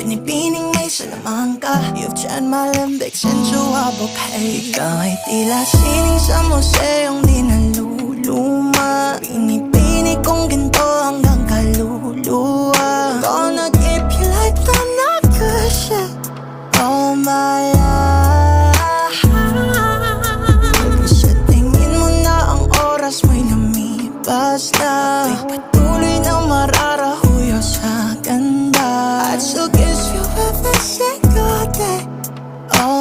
Binibining may Salamanca. You've tried my limbic since uwabog. Hey, ikaw ay tila sining sa museong di naluluma. Pinipini kong ginto hanggang kaluluwa. Gonna keep you like the not good shit all my life. Sa tingin mo na ang oras mo'y lumipas na. Ako'y patuloy na mararating